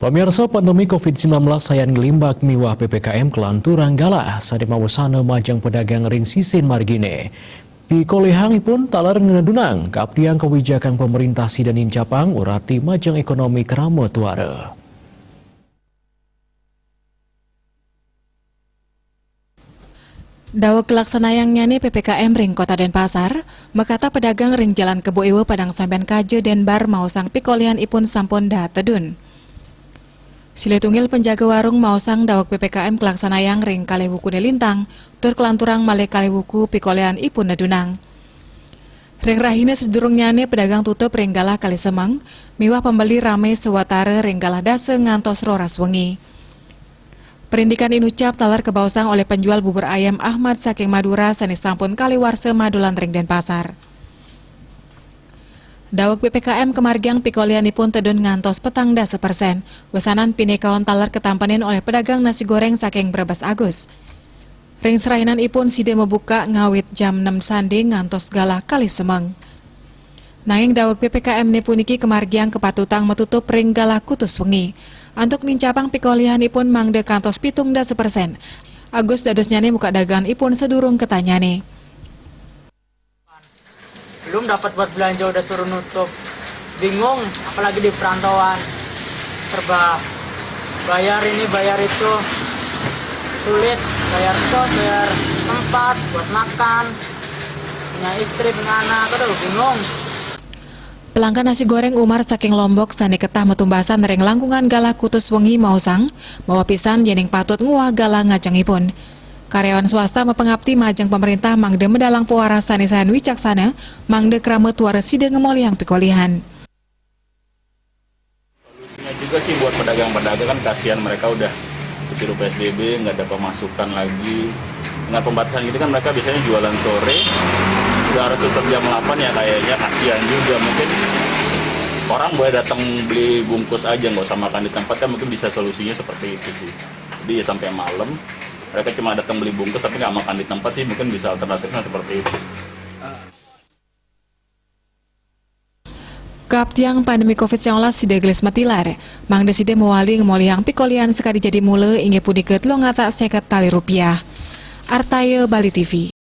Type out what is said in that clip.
Pemirsa pandemi COVID-19 sayang limbak miwah PPKM kelanturan galah sadi mawusana majang pedagang ring sisin margine. Pikolehangipun talar ngenadunang keabdian kebijakan pemerintah sidanin Japang urati majang ekonomi kerama tuara. Dawak kelaksanayang nyane PPKM ring Kota Denpasar, makata pedagang ring Jalan Kebo Iwe Padang Samben Kaje Denbar mausang pikolian ipun sampun dah tedun. Sile tunggil penjaga warung mausang dawak PPKM kelaksanayang ring Kalewuku Nelintang, tur kelanturang male Kalewuku pikolian ipun nedunang. Ring rahine sedurung nyane pedagang tutup ring galah kali semang, miwah pembeli rame sewatare ring galah dase ngantos roras wengi. Perindikan inucap talar kebausang oleh penjual bubur ayam Ahmad saking Madura sanes sampun kaliwarse madulan ring Denpasar. Dawak PPKM kemargiang pikolianipun tedun ngantos petang dasa persen. Wesanan pinekaon talar ketampanin oleh pedagang nasi goreng saking Brebes Agus. Ring serainan ipun side membuka ngawit jam 6 sandi ngantos galah kali semang. Nanging dawak PPKM ni puniki kemargiang kepatutang metutup ring galah kutus wengi. Antuk nincapang pikolianipun mangde kantos 17%. Agus dados nyane muka dagangan ipun sedurung ketanyane. Belum dapat buat belanja udah suruh nutup. Bingung, apalagi di perantauan. Serba bayar ini, bayar itu. Sulit, bayar kos, bayar tempat buat makan. Punya istri, punya anak, aduh bingung. Pelanggan nasi goreng Umar saking Lombok sani ketah metumbasan ring langkungan galah kutus wengi mausang, mawa pisan yening patut nguah galah ngajengipun. Karyawan swasta mepengabdi majang pemerintah mangde medalang puara sanisan wicaksana, mangde keramet tuara side ngemoliang pikolihan. Solusinya juga sih buat pedagang-pedagang kan kasihan mereka udah disuruh PSBB, nggak ada pemasukan lagi. Dengan pembatasan ini kan mereka biasanya jualan sore, udah harus tutup jam 8 ya kayaknya kasihan juga. Mungkin orang boleh datang beli bungkus aja, nggak usah makan di tempat kan mungkin bisa solusinya seperti itu sih. Jadi ya sampai malam mereka cuma datang beli bungkus tapi nggak makan di tempat sih, mungkin bisa alternatifnya seperti itu. Keabdiang pandemi COVID-19 side gelis matilar, mangde side mewali ngemoliang pikolian sekali jadi mule inge pudiket lo ngata seket tali rupiah. Artaye Bali TV.